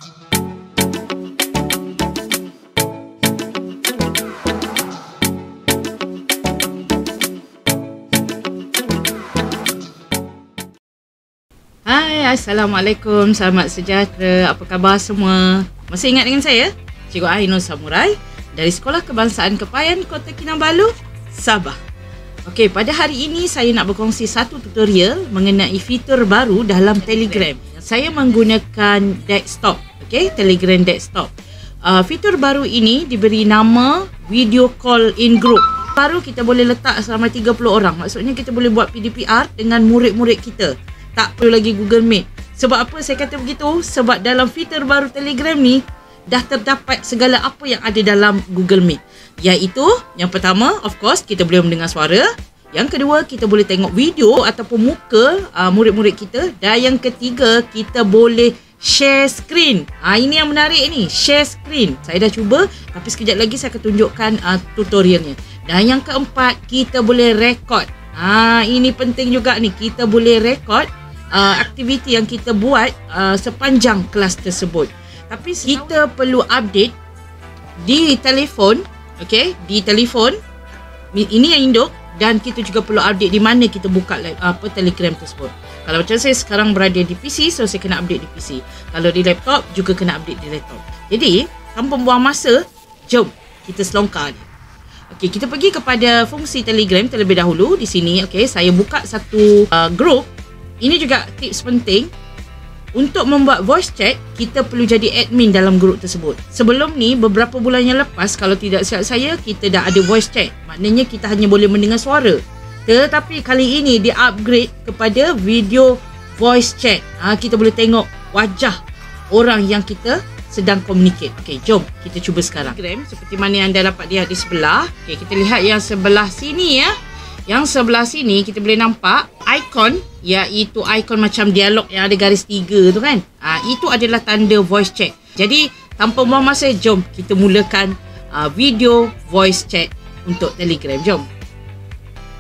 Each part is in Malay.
Hai, Assalamualaikum, selamat sejahtera, apa khabar semua? Masih ingat dengan saya? Cikgu Ainul Samurai dari Sekolah Kebangsaan Kepayan, Kota Kinabalu, Sabah. Okey, pada hari ini saya nak berkongsi satu tutorial mengenai fitur baru dalam Telegram. Saya menggunakan desktop, okey, Telegram desktop. Fitur baru ini diberi nama Video Call in Group. Baru kita boleh letak selama 30 orang. Maksudnya kita boleh buat PDPR dengan murid-murid kita. Tak perlu lagi Google Meet. Sebab apa saya kata begitu? Sebab dalam fitur baru Telegram ni dah terdapat segala apa yang ada dalam Google Meet. Iaitu, yang pertama, of course, kita boleh mendengar suara. Yang kedua, kita boleh tengok video ataupun muka murid-murid kita. Dan yang ketiga, kita boleh share screen. Ini yang menarik ni, share screen. Saya dah cuba, tapi sekejap lagi saya akan tunjukkan tutorialnya. Dan yang keempat, kita boleh record. Ini penting juga ni, kita boleh record aktiviti yang kita buat sepanjang kelas tersebut. Tapi kita perlu update di telefon, okey, di telefon ini yang induk, dan kita juga perlu update di mana kita buka Telegram tersebut. Kalau macam saya sekarang berada di PC, so saya kena update di PC. Kalau di laptop juga kena update di laptop. Jadi, tanpa buang masa, jom kita selongkar ni. Okey, kita pergi kepada fungsi Telegram terlebih dahulu di sini. Okey, saya buka satu group. Ini juga tips penting. Untuk membuat voice chat, kita perlu jadi admin dalam grup tersebut. Sebelum ni, beberapa bulan yang lepas, kalau tidak silap saya, kita dah ada voice chat. Maknanya kita hanya boleh mendengar suara. Tetapi kali ini di-upgrade kepada video voice chat. Kita boleh tengok wajah orang yang kita sedang communicate. Okey, jom kita cuba sekarang. Seperti mana yang anda dapat lihat di sebelah. Okey, kita lihat yang sebelah sini ya. Yang sebelah sini kita boleh nampak ikon, iaitu ikon macam dialog yang ada garis 3 tu kan. Itu adalah tanda voice chat. Jadi tanpa buang masa, jom kita mulakan video voice chat untuk Telegram. Jom.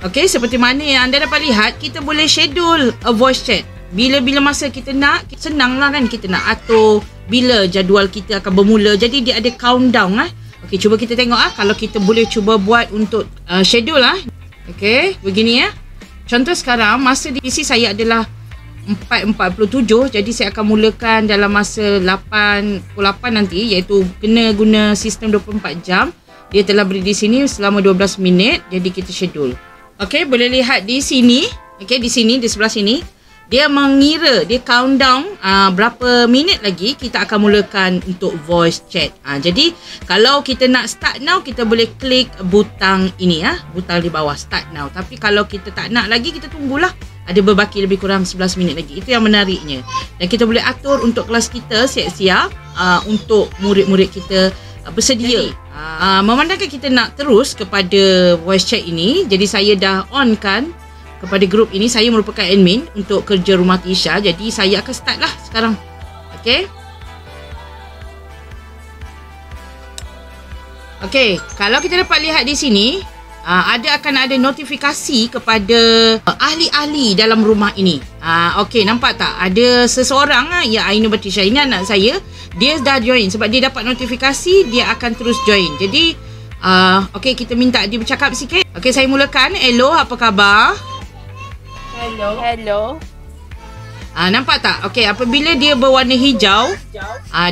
Okey, seperti mana yang anda dapat lihat, kita boleh schedule a voice chat. Bila-bila masa kita nak, senang lah kan, kita nak atur bila jadual kita akan bermula. Jadi dia ada countdown . Okey, cuba kita tengok kalau kita boleh cuba buat untuk schedule . Okey, begini ya. Contoh sekarang, masa di PC saya adalah 4.47. Jadi saya akan mulakan dalam masa 8.8 nanti, iaitu kena guna sistem 24 jam. Dia telah beri di sini selama 12 minit. Jadi kita schedule. Okey, boleh lihat di sini. Okey, di sini, di sebelah sini. Dia mengira, dia countdown berapa minit lagi kita akan mulakan untuk voice chat. Jadi kalau kita nak start now, kita boleh klik butang ini butang di bawah start now. Tapi kalau kita tak nak lagi, kita tunggulah. Ada berbaki lebih kurang 11 minit lagi. Itu yang menariknya. Dan kita boleh atur untuk kelas kita siap-siap untuk murid-murid kita bersedia. Memandangkan kita nak terus kepada voice chat ini, jadi saya dah on kan kepada grup ini. Saya merupakan admin untuk kerja rumah Tisha. Jadi saya akan start lah sekarang. Okey. Okey, kalau kita dapat lihat di sini, akan ada notifikasi kepada ahli-ahli dalam rumah ini. Okey, nampak tak? Ada seseorang, ya, Ainul Batisha, ini anak saya. Dia dah join. Sebab dia dapat notifikasi, dia akan terus join. Jadi, okey, kita minta dia bercakap sikit. Okey, saya mulakan. Hello, apa khabar? Hello. Nampak tak? Okey, apabila dia berwarna hijau,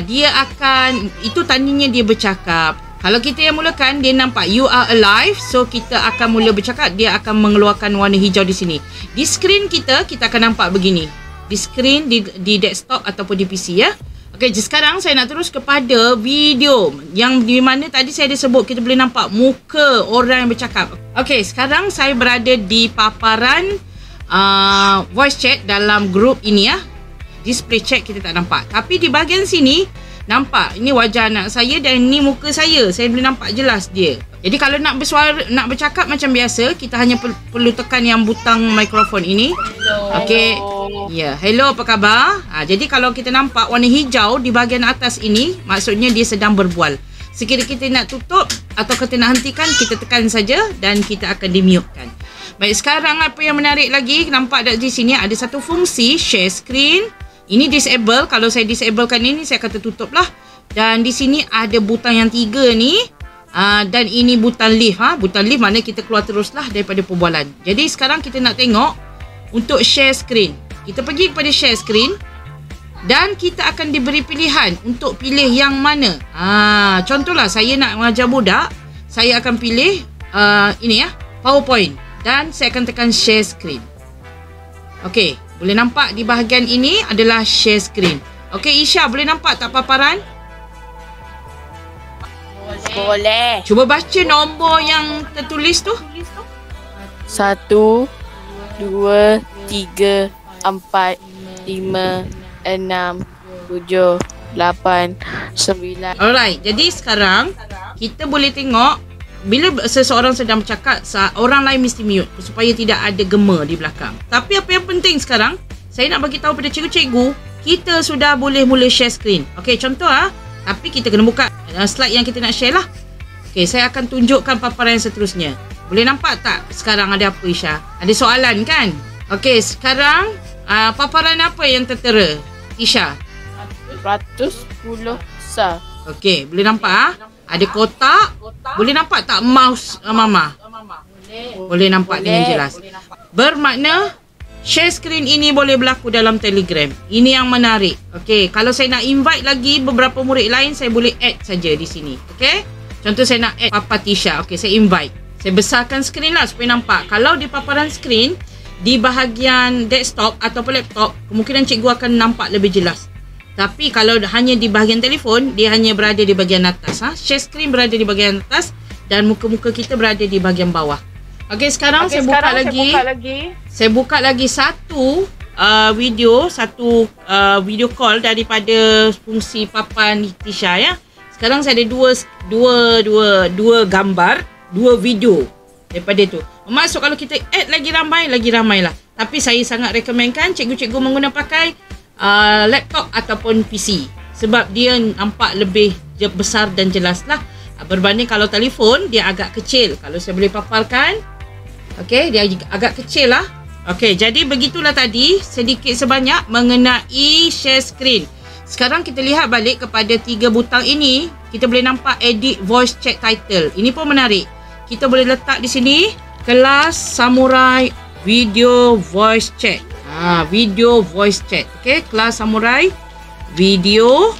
dia akan, itu tandanya dia bercakap. Kalau kita yang mulakan, dia nampak you are alive. So kita akan mula bercakap, dia akan mengeluarkan warna hijau di sini. Di skrin kita akan nampak begini. Di skrin di desktop ataupun di PC ya. Okey, sekarang saya nak terus kepada video yang di mana tadi saya ada sebut kita boleh nampak muka orang yang bercakap. Okey, sekarang saya berada di paparan voice chat dalam grup ini ya. Display chat kita tak nampak. Tapi di bahagian sini nampak ini wajah anak saya dan ini muka saya. Saya boleh nampak jelas dia. Jadi kalau nak bersuara, nak bercakap macam biasa, kita hanya perlu tekan yang butang mikrofon ini. Okey. Ya, hello, apa khabar? Jadi kalau kita nampak warna hijau di bahagian atas ini, maksudnya dia sedang berbual. Sekiranya kita nak tutup atau kita nak hentikan, kita tekan saja dan kita akan di-mute-kan. Baik, sekarang apa yang menarik lagi, nampak di sini ada satu fungsi share screen. Ini disable. Kalau saya disablekan ini, saya akan tertutup lah. Dan di sini ada butang yang 3 ni. Dan ini butang leave. Butang leave maknanya kita keluar teruslah daripada perbualan. Jadi sekarang kita nak tengok untuk share screen. Kita pergi kepada share screen. Dan kita akan diberi pilihan untuk pilih yang mana. Contohlah saya nak mengajar budak. Saya akan pilih ini ya, PowerPoint. Dan saya akan tekan share screen. Okey, boleh nampak di bahagian ini adalah share screen. Okey, Isha, boleh nampak tak paparan? Boleh. Cuba baca nombor yang tertulis tu. 1, 2, 3, 4, 5, 6, 7, 8, 9. Alright, jadi sekarang kita boleh tengok bila seseorang sedang bercakap, orang lain mesti mute supaya tidak ada gema di belakang. Tapi apa yang penting sekarang, saya nak bagi tahu pada cikgu-cikgu, kita sudah boleh mula share screen. Okey, contoh tapi kita kena buka slide yang kita nak share lah. Okey, saya akan tunjukkan paparan yang seterusnya. Boleh nampak tak sekarang ada apa, Isha? Ada soalan kan? Okey, sekarang paparan apa yang tertera, Isha? 110 besar. Okey, boleh nampak ada kotak. Boleh nampak tak mouse Mama? Boleh nampak dengan jelas. Bermakna share screen ini boleh berlaku dalam Telegram. Ini yang menarik. Okey, kalau saya nak invite lagi beberapa murid lain, saya boleh add saja di sini. Okey? Contoh saya nak add Papa Tisha. Okey, saya invite. Saya besarkan skrin lah supaya nampak. Kalau di paparan skrin, di bahagian desktop ataupun laptop, kemungkinan cikgu akan nampak lebih jelas. Tapi kalau hanya di bahagian telefon, dia hanya berada di bahagian atas. Share screen berada di bahagian atas dan muka-muka kita berada di bahagian bawah. Okey, sekarang saya buka lagi. Saya buka lagi satu video call daripada fungsi papan Tisha ya. Sekarang saya ada dua gambar, 2 video daripada tu. Maksud kalau kita add lagi ramai lah. Tapi saya sangat rekomenkan cikgu-cikgu menggunakan pakai laptop ataupun PC sebab dia nampak lebih besar dan jelas lah berbanding kalau telefon dia agak kecil. Kalau saya boleh paparkan, okey, dia agak kecil lah. Okey, jadi begitulah tadi sedikit sebanyak mengenai share screen. Sekarang kita lihat balik kepada 3 butang ini. Kita boleh nampak edit voice chat title. Ini pun menarik. Kita boleh letak di sini kelas Samurai video voice chat. Video voice chat. Okey, kelas Samurai video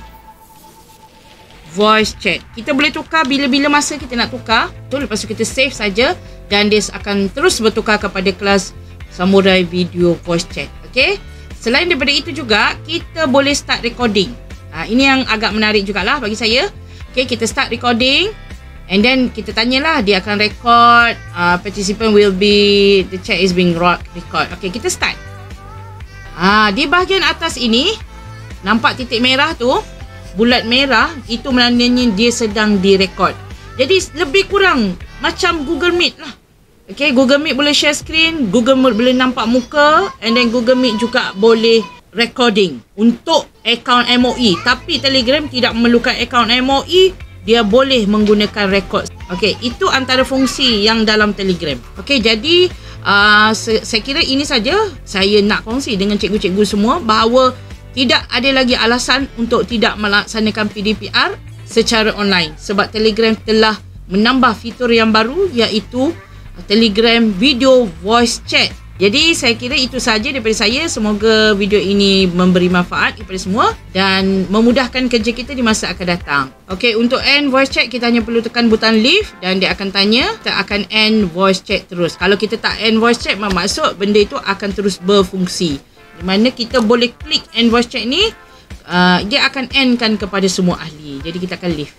voice chat. Kita boleh tukar bila-bila masa kita nak tukar. Betul, lepas tu kita save saja dan dia akan terus bertukar kepada kelas Samurai video voice chat. Okey. Selain daripada itu juga, kita boleh start recording. Ini yang agak menarik jugalah bagi saya. Okey, kita start recording and then kita tanyalah dia akan record, participant will be, the chat is being record. Okey, kita start. Di bahagian atas ini nampak titik merah tu, bulat merah, itu menandanya dia sedang direkod. Jadi lebih kurang macam Google Meet lah. Okay, Google Meet boleh share screen, Google Meet boleh nampak muka, and then Google Meet juga boleh recording untuk akaun MOE. Tapi Telegram tidak memerlukan akaun MOE, dia boleh menggunakan record. Okay, itu antara fungsi yang dalam Telegram. Okay, jadi saya kira ini saja saya nak kongsi dengan cikgu-cikgu semua bahawa tidak ada lagi alasan untuk tidak melaksanakan PDPR secara online sebab Telegram telah menambah fitur yang baru iaitu Telegram video voice chat. Jadi saya kira itu saja daripada saya. Semoga video ini memberi manfaat kepada semua dan memudahkan kerja kita di masa akan datang. Okey, untuk end voice chat kita hanya perlu tekan butang leave dan dia akan tanya, kita akan end voice chat terus. Kalau kita tak end voice chat, maksud benda itu akan terus berfungsi. Di mana kita boleh klik end voice chat ni, dia akan endkan kepada semua ahli. Jadi kita akan leave.